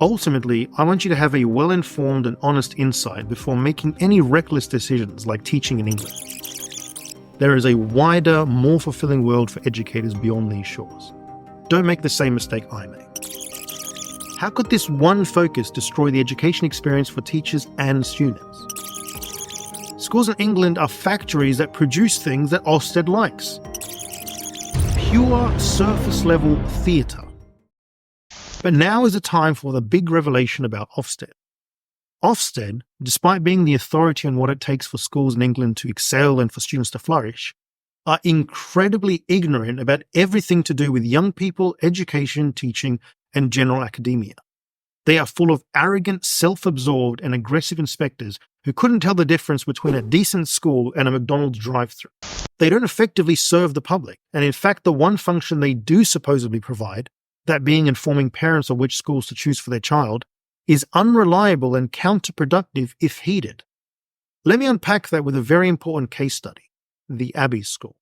ultimately, I want you to have a well-informed and honest insight before making any reckless decisions like teaching in England. There is a wider, more fulfilling world for educators beyond these shores. Don't make the same mistake I made. How could this one focus destroy the education experience for teachers and students? Schools in England are factories that produce things that Ofsted likes. Pure surface-level theatre. But now is the time for the big revelation about Ofsted. Ofsted, despite being the authority on what it takes for schools in England to excel and for students to flourish, are incredibly ignorant about everything to do with young people, education, teaching, and general academia. They are full of arrogant, self-absorbed, and aggressive inspectors who couldn't tell the difference between a decent school and a McDonald's drive-thru. They don't effectively serve the public, and in fact the one function they do supposedly provide, that being informing parents of which schools to choose for their child, is unreliable and counterproductive if heeded. Let me unpack that with a very important case study, the Abbey School.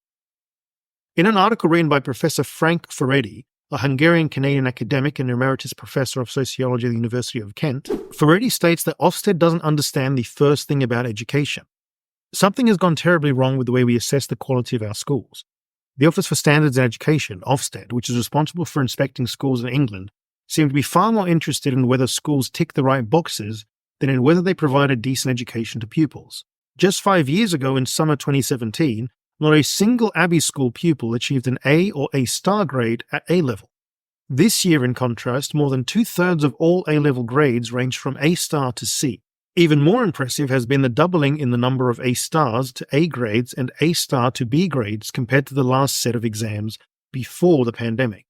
In an article written by Professor Frank Ferretti, a Hungarian-Canadian academic and emeritus professor of sociology at the University of Kent, Ferretti states that Ofsted doesn't understand the first thing about education. Something has gone terribly wrong with the way we assess the quality of our schools. The Office for Standards in Education, Ofsted, which is responsible for inspecting schools in England, seem to be far more interested in whether schools tick the right boxes than in whether they provide a decent education to pupils. Just 5 years ago, in summer 2017, not a single Abbey School pupil achieved an A or A star grade at A level. This year, in contrast, more than 2/3 of all A level grades range from A star to C. Even more impressive has been the doubling in the number of A stars to A grades and A star to B grades compared to the last set of exams before the pandemic.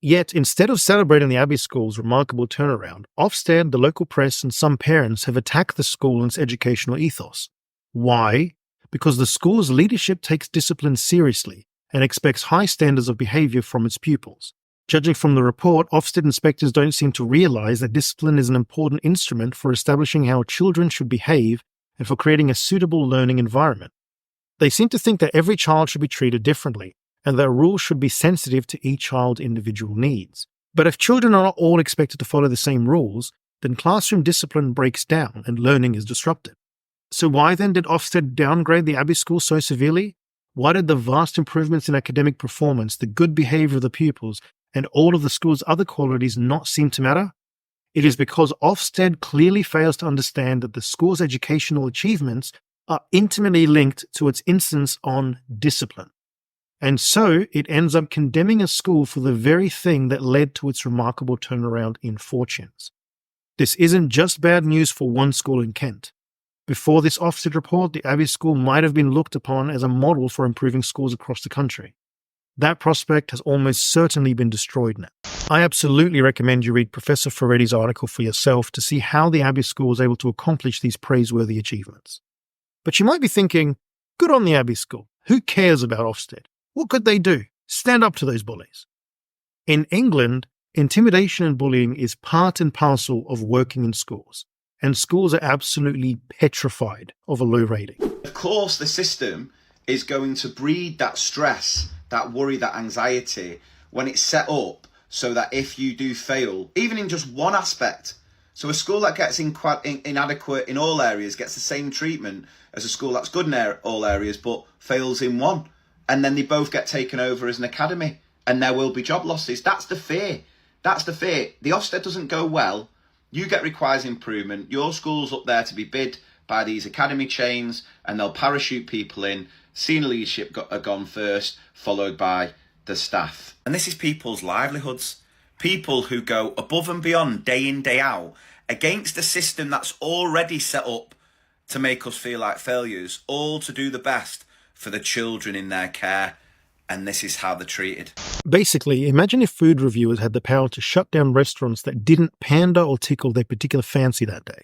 Yet, instead of celebrating the Abbey School's remarkable turnaround, Ofsted, the local press, and some parents have attacked the school and its educational ethos. Why? Because the school's leadership takes discipline seriously and expects high standards of behavior from its pupils. Judging from the report, Ofsted inspectors don't seem to realize that discipline is an important instrument for establishing how children should behave and for creating a suitable learning environment. They seem to think that every child should be treated differently, and that rules should be sensitive to each child's individual needs. But if children are not all expected to follow the same rules, then classroom discipline breaks down and learning is disrupted. So why then did Ofsted downgrade the Abbey School so severely? Why did the vast improvements in academic performance, the good behavior of the pupils, and all of the school's other qualities not seem to matter? It is because Ofsted clearly fails to understand that the school's educational achievements are intimately linked to its insistence on discipline. And so it ends up condemning a school for the very thing that led to its remarkable turnaround in fortunes. This isn't just bad news for one school in Kent. Before this Ofsted report, the Abbey School might have been looked upon as a model for improving schools across the country. That prospect has almost certainly been destroyed now. I absolutely recommend you read Professor Ferretti's article for yourself to see how the Abbey School was able to accomplish these praiseworthy achievements. But you might be thinking, good on the Abbey School. Who cares about Ofsted? What could they do? Stand up to those bullies. In England, intimidation and bullying is part and parcel of working in schools, and schools are absolutely petrified of a low rating. Of course, the system is going to breed that stress, that worry, that anxiety when it's set up so that if you do fail, even in just one aspect, so a school that gets inadequate in all areas gets the same treatment as a school that's good in all areas but fails in one. And then they both get taken over as an academy and there will be job losses. That's the fear. That's the fear. The Ofsted doesn't go well. You get requires improvement. Your school's up there to be bid by these academy chains and they'll parachute people in. Senior leadership are gone first, followed by the staff. And this is people's livelihoods. People who go above and beyond day in, day out against a system that's already set up to make us feel like failures, all to do the best for the children in their care. And this is how they're treated. Basically, imagine if food reviewers had the power to shut down restaurants that didn't pander or tickle their particular fancy that day.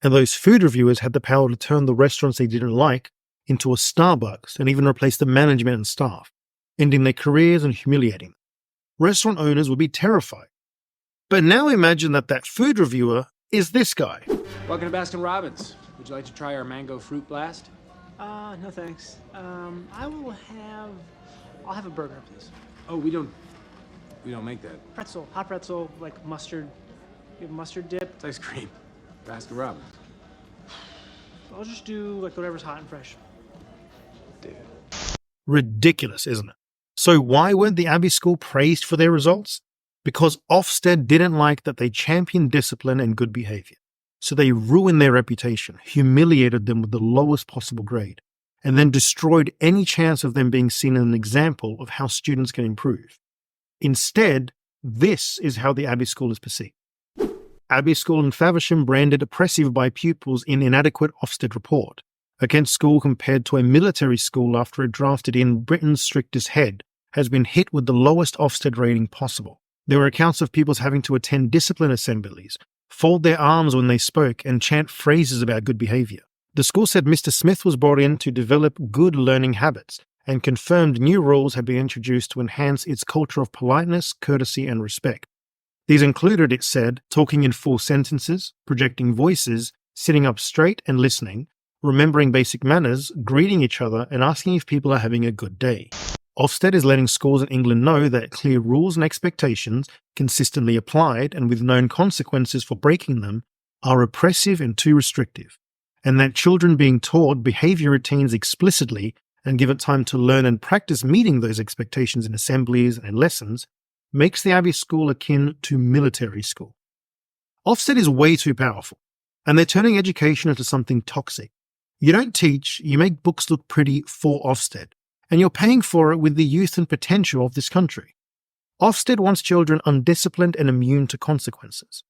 And those food reviewers had the power to turn the restaurants they didn't like into a Starbucks and even replace the management and staff, ending their careers and humiliating them. Restaurant owners would be terrified. But now imagine that food reviewer is this guy. Welcome to Baskin Robbins. Would you like to try our mango fruit blast? No thanks. I'll have a burger, please. Oh, we don't make that. Pretzel, hot pretzel, like mustard. You have mustard dip? It's ice cream. Baskin Robbins. I'll just do like whatever's hot and fresh. Dude. Ridiculous, isn't it? So why weren't the Abbey School praised for their results? Because Ofsted didn't like that they championed discipline and good behavior. So they ruined their reputation, humiliated them with the lowest possible grade, and then destroyed any chance of them being seen as an example of how students can improve. Instead, this is how the Abbey School is perceived. Abbey School in Faversham branded oppressive by pupils in inadequate Ofsted report. A Kent school compared to a military school after it drafted in Britain's strictest head has been hit with the lowest Ofsted rating possible. There were accounts of pupils having to attend discipline assemblies, fold their arms when they spoke, and chant phrases about good behaviour. The school said Mr. Smith was brought in to develop good learning habits and confirmed new rules had been introduced to enhance its culture of politeness, courtesy, and respect. These included, it said, talking in full sentences, projecting voices, sitting up straight and listening, remembering basic manners, greeting each other, and asking if people are having a good day. Ofsted is letting schools in England know that clear rules and expectations, consistently applied and with known consequences for breaking them, are oppressive and too restrictive, and that children being taught behaviour routines explicitly and given time to learn and practice meeting those expectations in assemblies and lessons makes the Abbey School akin to military school. Ofsted is way too powerful, and they're turning education into something toxic. You don't teach, you make books look pretty for Ofsted, and you're paying for it with the youth and potential of this country. Ofsted wants children undisciplined and immune to consequences.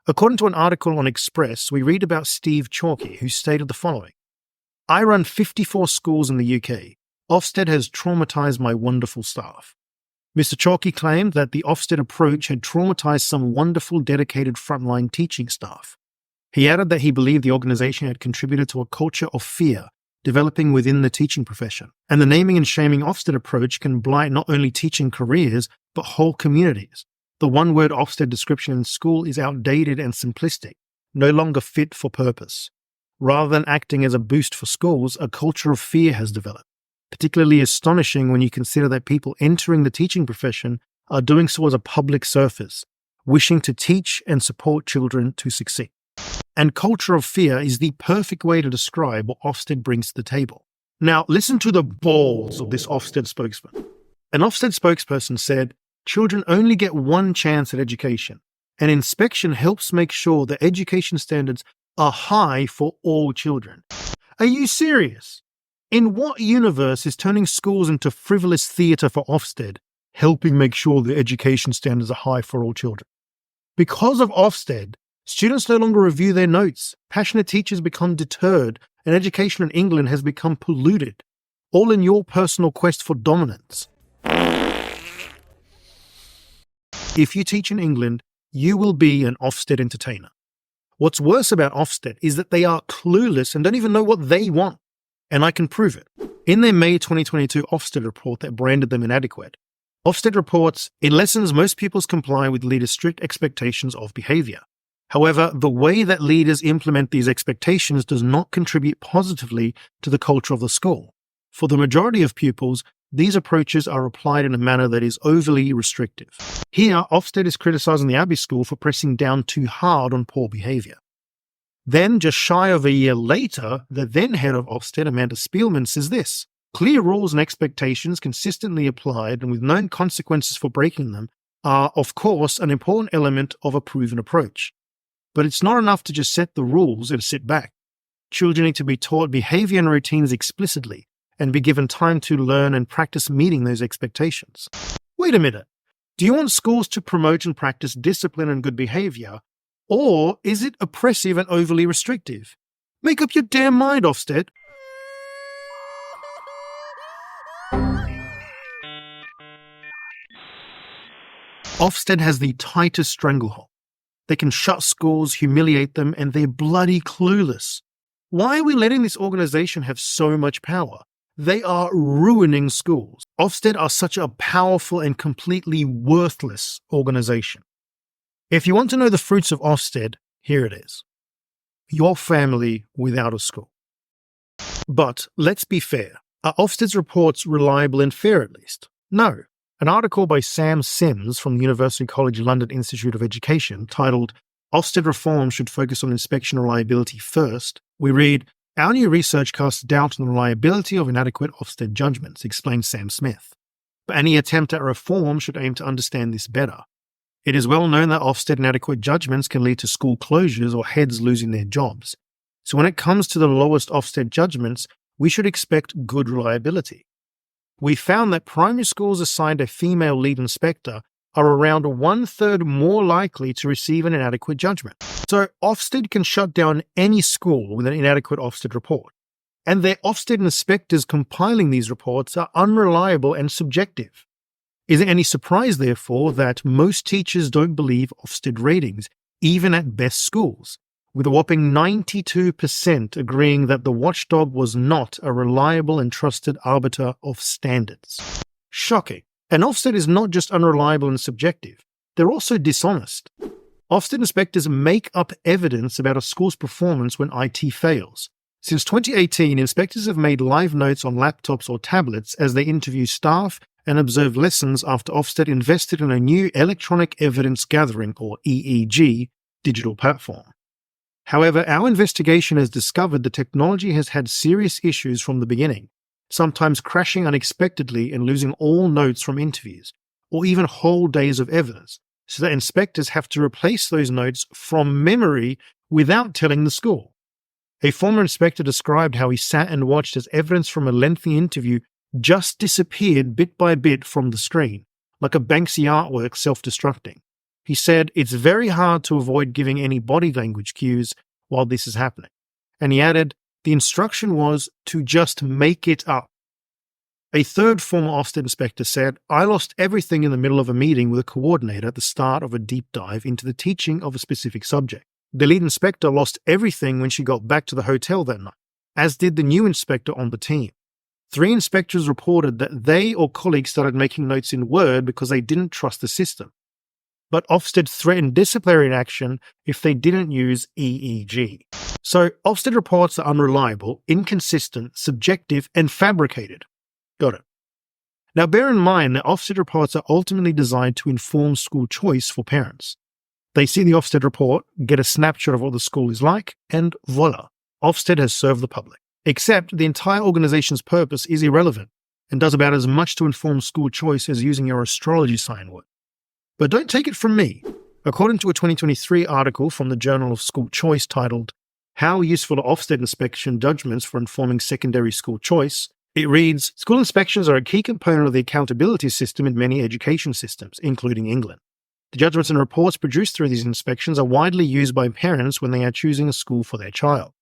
According to an article on Express, we read about Steve Chalky, who stated the following: I run 54 schools in the UK. Ofsted has traumatised my wonderful staff. Mr. Chalky claimed that the Ofsted approach had traumatised some wonderful, dedicated frontline teaching staff. He added that he believed the organisation had contributed to a culture of fear developing within the teaching profession, and the naming and shaming Ofsted approach can blight not only teaching careers, but whole communities. The one-word Ofsted description in school is outdated and simplistic, no longer fit for purpose. Rather than acting as a boost for schools, a culture of fear has developed, particularly astonishing when you consider that people entering the teaching profession are doing so as a public service, wishing to teach and support children to succeed. And culture of fear is the perfect way to describe what Ofsted brings to the table. Now, listen to the balls of this Ofsted spokesman. An Ofsted spokesperson said, children only get one chance at education, and inspection helps make sure that education standards are high for all children. Are you serious? In what universe is turning schools into frivolous theatre for Ofsted helping make sure the education standards are high for all children? Because of Ofsted, students no longer review their notes, passionate teachers become deterred, and education in England has become polluted, all in your personal quest for dominance. If you teach in England, you will be an Ofsted entertainer. What's worse about Ofsted is that they are clueless and don't even know what they want, and I can prove it. In their May 2022 Ofsted report that branded them inadequate, Ofsted reports, in lessons most pupils comply with leaders' strict expectations of behaviour. However, the way that leaders implement these expectations does not contribute positively to the culture of the school. For the majority of pupils, these approaches are applied in a manner that is overly restrictive. Here, Ofsted is criticising the Abbey School for pressing down too hard on poor behaviour. Then, just shy of a year later, the then head of Ofsted, Amanda Spielman, says this: clear rules and expectations consistently applied and with known consequences for breaking them are, of course, an important element of a proven approach. But it's not enough to just set the rules and sit back. Children need to be taught behaviour and routines explicitly and be given time to learn and practice meeting those expectations. Wait a minute. Do you want schools to promote and practice discipline and good behaviour, or is it oppressive and overly restrictive? Make up your damn mind, Ofsted. Ofsted has the tightest stranglehold. They can shut schools, humiliate them, and they're bloody clueless. Why are we letting this organisation have so much power? They are ruining schools. Ofsted are such a powerful and completely worthless organisation. If you want to know the fruits of Ofsted, here it is. Your family without a school. But let's be fair. Are Ofsted's reports reliable and fair at least? No. An article by Sam Sims from the University College London Institute of Education titled Ofsted reform should focus on inspection reliability first, we read, "Our new research casts doubt on the reliability of inadequate Ofsted judgments," explained Sam Smith. But any attempt at reform should aim to understand this better. It is well known that Ofsted inadequate judgments can lead to school closures or heads losing their jobs. So when it comes to the lowest Ofsted judgments, we should expect good reliability. We found that primary schools assigned a female lead inspector are around 1/3 more likely to receive an inadequate judgment. So Ofsted can shut down any school with an inadequate Ofsted report. And their Ofsted inspectors compiling these reports are unreliable and subjective. Is it any surprise, therefore, that most teachers don't believe Ofsted ratings, even at best schools, with a whopping 92% agreeing that the watchdog was not a reliable and trusted arbiter of standards? Shocking. And Ofsted is not just unreliable and subjective, they're also dishonest. Ofsted inspectors make up evidence about a school's performance when IT fails. Since 2018, inspectors have made live notes on laptops or tablets as they interview staff and observe lessons after Ofsted invested in a new electronic evidence gathering, or EEG, digital platform. However, our investigation has discovered the technology has had serious issues from the beginning, sometimes crashing unexpectedly and losing all notes from interviews, or even whole days of evidence, so that inspectors have to replace those notes from memory without telling the school. A former inspector described how he sat and watched as evidence from a lengthy interview just disappeared bit by bit from the screen, like a Banksy artwork self-destructing. He said, "It's very hard to avoid giving any body language cues while this is happening." And he added, "The instruction was to just make it up." A third former Ofsted inspector said, "I lost everything in the middle of a meeting with a coordinator at the start of a deep dive into the teaching of a specific subject. The lead inspector lost everything when she got back to the hotel that night, as did the new inspector on the team. 3 inspectors reported that they or colleagues started making notes in Word because they didn't trust the system. But Ofsted threatened disciplinary action if they didn't use EEG. So Ofsted reports are unreliable, inconsistent, subjective, and fabricated. Got it. Now bear in mind that Ofsted reports are ultimately designed to inform school choice for parents. They see the Ofsted report, get a snapshot of what the school is like, and voila, Ofsted has served the public. Except the entire organization's purpose is irrelevant and does about as much to inform school choice as using your astrology sign would. But don't take it from me. According to a 2023 article from the Journal of School Choice titled, "How Useful Are Ofsted Inspection Judgments for Informing Secondary School Choice?" it reads, "School inspections are a key component of the accountability system in many education systems, including England. The judgments and reports produced through these inspections are widely used by parents when they are choosing a school for their child.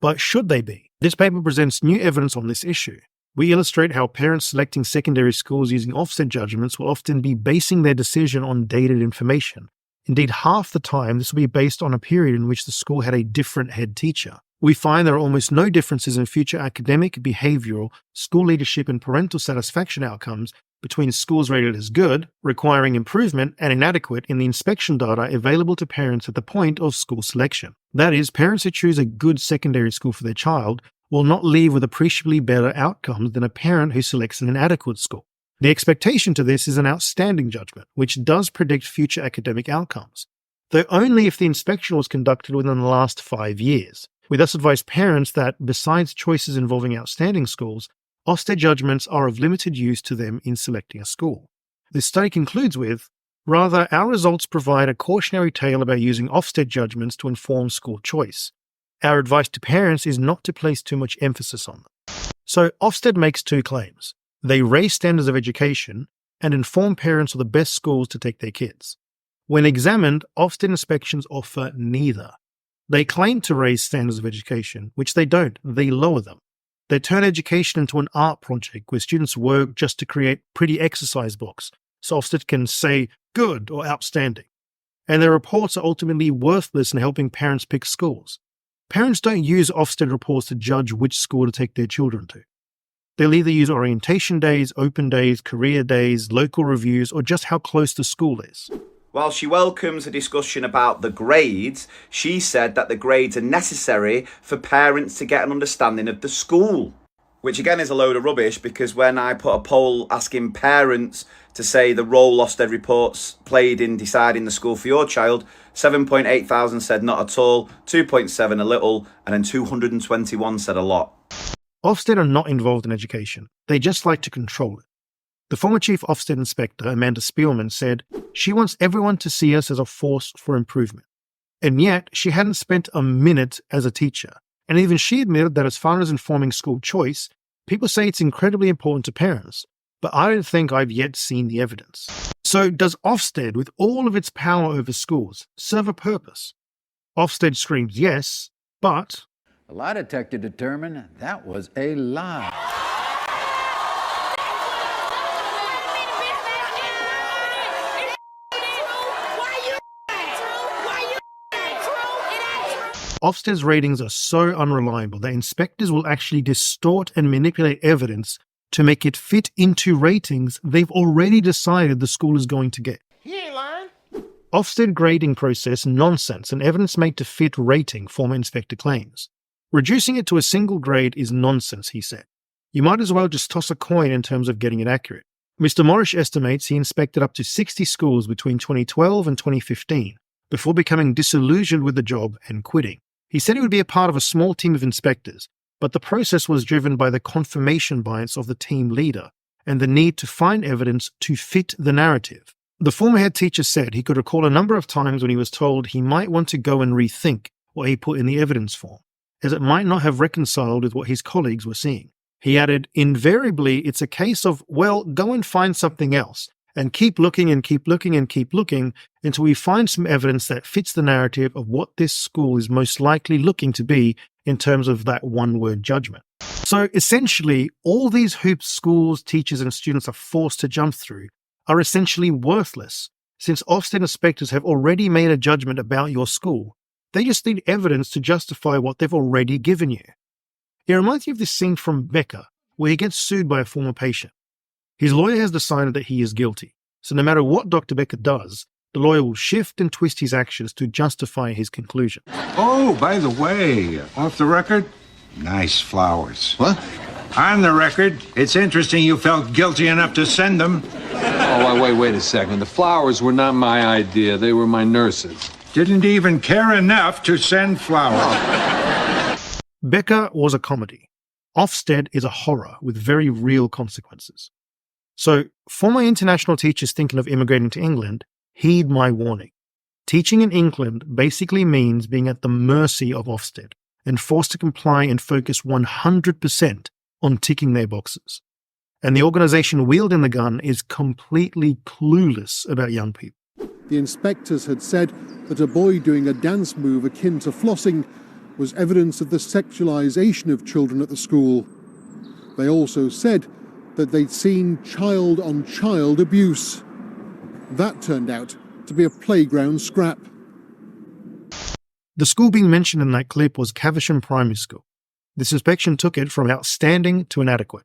But should they be? This paper presents new evidence on this issue. We illustrate how parents selecting secondary schools using Ofsted judgments will often be basing their decision on dated information. Indeed, half the time this will be based on a period in which the school had a different head teacher. We find there are almost no differences in future academic, behavioral, school leadership, and parental satisfaction outcomes between schools rated as good, requiring improvement, and inadequate in the inspection data available to parents at the point of school selection. That is, parents who choose a good secondary school for their child will not leave with appreciably better outcomes than a parent who selects an inadequate school. The expectation to this is an outstanding judgment, which does predict future academic outcomes, though only if the inspection was conducted within the last 5 years. We thus advise parents that, besides choices involving outstanding schools, Ofsted judgments are of limited use to them in selecting a school. This study concludes with, "Rather, our results provide a cautionary tale about using Ofsted judgments to inform school choice. Our advice to parents is not to place too much emphasis on them." So Ofsted makes 2 claims. They raise standards of education and inform parents of the best schools to take their kids. When examined, Ofsted inspections offer neither. They claim to raise standards of education, which they don't. They lower them. They turn education into an art project where students work just to create pretty exercise books, so Ofsted can say good or outstanding. And their reports are ultimately worthless in helping parents pick schools. Parents don't use Ofsted reports to judge which school to take their children to. They'll either use orientation days, open days, career days, local reviews, or just how close the school is. While she welcomes a discussion about the grades, she said that the grades are necessary for parents to get an understanding of the school. Which again is a load of rubbish, because when I put a poll asking parents to say the role Ofsted reports played in deciding the school for your child, 7.8 thousand said not at all, 2.7 a little, and then 221 said a lot. Ofsted are not involved in education. They just like to control it. The former chief Ofsted inspector, Amanda Spielman, said she wants everyone to see us as a force for improvement. And yet, she hadn't spent a minute as a teacher. And even she admitted that as far as informing school choice, people say it's incredibly important to parents, but I don't think I've yet seen the evidence. So does Ofsted, with all of its power over schools, serve a purpose? Ofsted screams yes, but A lie detector determined that was a lie. Ofsted's ratings are so unreliable that inspectors will actually distort and manipulate evidence to make it fit into ratings they've already decided the school is going to get. He ain't lying. Ofsted grading process nonsense and evidence made to fit rating, former inspector claims. Reducing it to a single grade is nonsense, he said. You might as well just toss a coin in terms of getting it accurate. Mr. Morrish estimates he inspected up to 60 schools between 2012 and 2015 before becoming disillusioned with the job and quitting. He said he would be a part of a small team of inspectors, but the process was driven by the confirmation bias of the team leader and the need to find evidence to fit the narrative. The former head teacher said he could recall a number of times when he was told he might want to go and rethink what he put in the evidence form, as it might not have reconciled with what his colleagues were seeing. He added, invariably, it's a case of, well, go and find something else, and keep looking and keep looking and keep looking until we find some evidence that fits the narrative of what this school is most likely looking to be in terms of that one-word judgment. So essentially, all these hoops schools, teachers and students are forced to jump through are essentially worthless, since Ofsted inspectors have already made a judgment about your school. They just need evidence to justify what they've already given you. It reminds me of this scene from Becker, where he gets sued by a former patient. His lawyer has decided that he is guilty, so no matter what Dr. Becker does, the lawyer will shift and twist his actions to justify his conclusion. Oh, by the way, off the record, nice flowers. What? On the record, it's interesting you felt guilty enough to send them. Oh, wait a second. The flowers were not my idea. They were my nurses. Didn't even care enough to send flowers. Becker was a comedy. Ofsted is a horror with very real consequences. So, for my international teachers thinking of immigrating to England, heed my warning. Teaching in England basically means being at the mercy of Ofsted and forced to comply and focus 100% on ticking their boxes. And the organisation wielding the gun is completely clueless about young people. The inspectors had said that a boy doing a dance move akin to flossing was evidence of the sexualisation of children at the school. They also said that they'd seen child-on-child abuse. That turned out to be a playground scrap. The school being mentioned in that clip was Caversham Primary School. This inspection took it from outstanding to inadequate.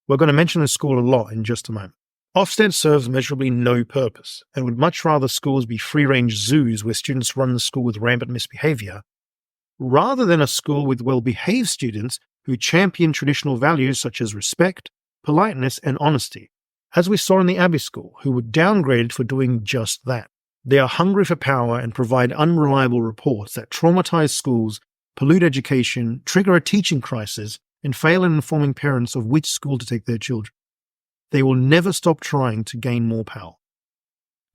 We're going to mention the school a lot in just a moment. Ofsted serves measurably no purpose and would much rather schools be free-range zoos where students run the school with rampant misbehaviour, rather than a school with well-behaved students who champion traditional values such as respect, politeness and honesty, as we saw in the Abbey School, who were downgraded for doing just that. They are hungry for power and provide unreliable reports that traumatize schools, pollute education, trigger a teaching crisis, and fail in informing parents of which school to take their children. They will never stop trying to gain more power.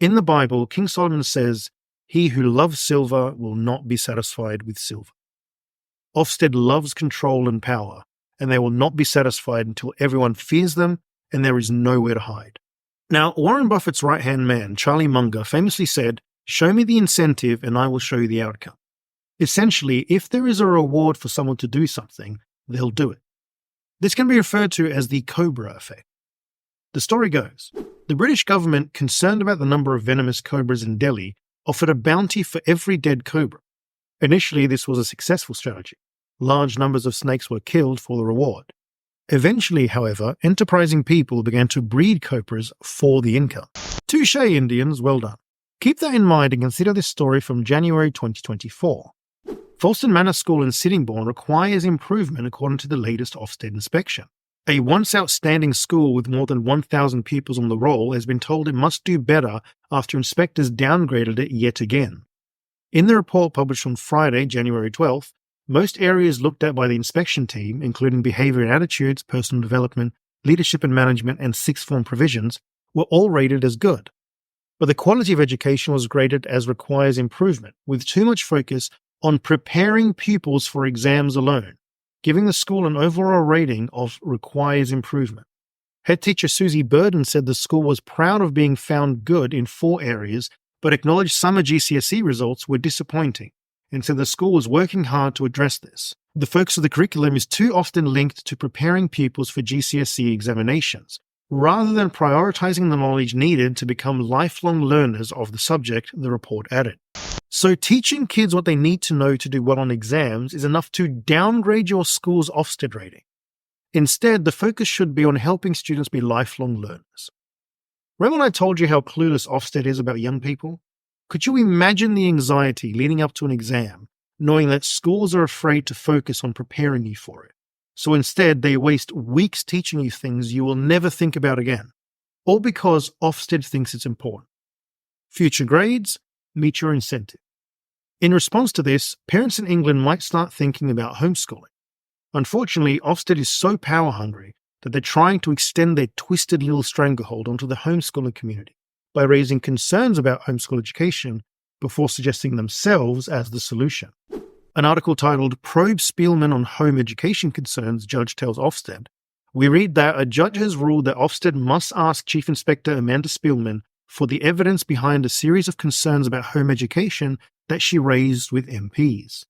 In the Bible, King Solomon says, "He who loves silver will not be satisfied with silver." Ofsted loves control and power, and they will not be satisfied until everyone fears them and there is nowhere to hide. Now, Warren Buffett's right-hand man, Charlie Munger, famously said, "Show me the incentive and I will show you the outcome." Essentially, if there is a reward for someone to do something, they'll do it. This can be referred to as the Cobra effect. The story goes, the British government, concerned about the number of venomous cobras in Delhi, offered a bounty for every dead cobra. Initially, this was a successful strategy. Large numbers of snakes were killed for the reward. Eventually, however, enterprising people began to breed cobras for the income. Touché, Indians, well done. Keep that in mind and consider this story from January 2024. Falston Manor School in Sittingbourne requires improvement according to the latest Ofsted inspection. A once outstanding school with more than 1,000 pupils on the roll has been told it must do better after inspectors downgraded it yet again. In the report published on Friday, January 12th, most areas looked at by the inspection team, including behaviour and attitudes, personal development, leadership and management, and sixth form provisions, were all rated as good. But the quality of education was graded as requires improvement, with too much focus on preparing pupils for exams alone, giving the school an overall rating of requires improvement. Head teacher Susie Burden said the school was proud of being found good in 4 areas, but acknowledged summer GCSE results were disappointing, and said the school was working hard to address this. The focus of the curriculum is too often linked to preparing pupils for GCSE examinations, rather than prioritising the knowledge needed to become lifelong learners of the subject, the report added. So teaching kids what they need to know to do well on exams is enough to downgrade your school's Ofsted rating. Instead, the focus should be on helping students be lifelong learners. Remember when I told you how clueless Ofsted is about young people? Could you imagine the anxiety leading up to an exam, knowing that schools are afraid to focus on preparing you for it? So instead, they waste weeks teaching you things you will never think about again, all because Ofsted thinks it's important. Future grades, meet your incentive. In response to this, parents in England might start thinking about homeschooling. Unfortunately, Ofsted is so power-hungry that they're trying to extend their twisted little stranglehold onto the homeschooling community by raising concerns about homeschool education before suggesting themselves as the solution. An article titled "Probe Spielman on Home Education Concerns, Judge Tells Ofsted," we read that a judge has ruled that Ofsted must ask Chief Inspector Amanda Spielman for the evidence behind a series of concerns about home education that she raised with MPs.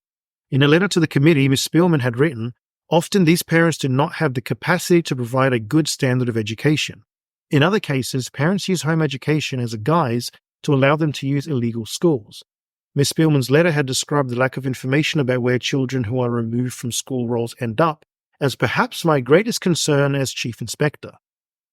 In a letter to the committee, Ms. Spielman had written, "Often these parents do not have the capacity to provide a good standard of education. In other cases, parents use home education as a guise to allow them to use illegal schools." Ms. Spielman's letter had described the lack of information about where children who are removed from school roles end up as perhaps my greatest concern as Chief Inspector.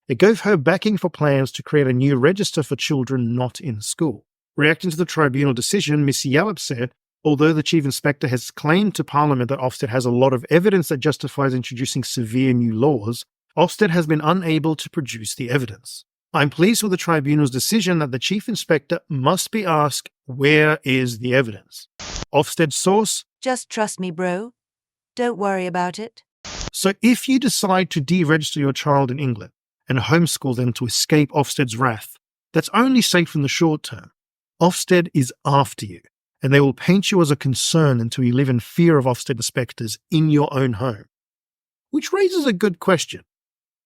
It gave her backing for plans to create a new register for children not in school. Reacting to the tribunal decision, Ms. Yallop said, although the Chief Inspector has claimed to Parliament that Ofsted has a lot of evidence that justifies introducing severe new laws, Ofsted has been unable to produce the evidence. I'm pleased with the tribunal's decision that the Chief Inspector must be asked, where is the evidence? Ofsted source: Just trust me, bro. Don't worry about it. So if you decide to deregister your child in England and homeschool them to escape Ofsted's wrath, that's only safe in the short term. Ofsted is after you, and they will paint you as a concern until you live in fear of Ofsted inspectors in your own home. Which raises a good question.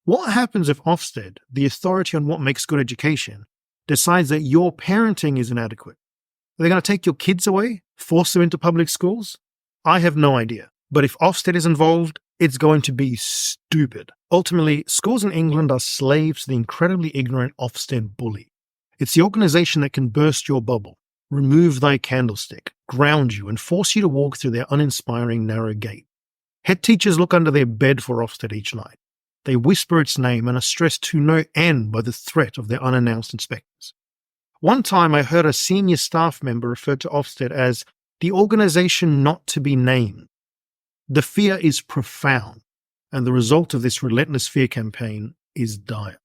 What happens if Ofsted, the authority on what makes good education, decides that your parenting is inadequate? Are they going to take your kids away, force them into public schools? I have no idea. But if Ofsted is involved, it's going to be stupid. Ultimately, schools in England are slaves to the incredibly ignorant Ofsted bully. It's the organisation that can burst your bubble, remove thy candlestick, ground you, and force you to walk through their uninspiring narrow gate. Head teachers look under their bed for Ofsted each night. They whisper its name and are stressed to no end by the threat of their unannounced inspectors. One time I heard a senior staff member refer to Ofsted as the organisation not to be named. The fear is profound, and the result of this relentless fear campaign is dire.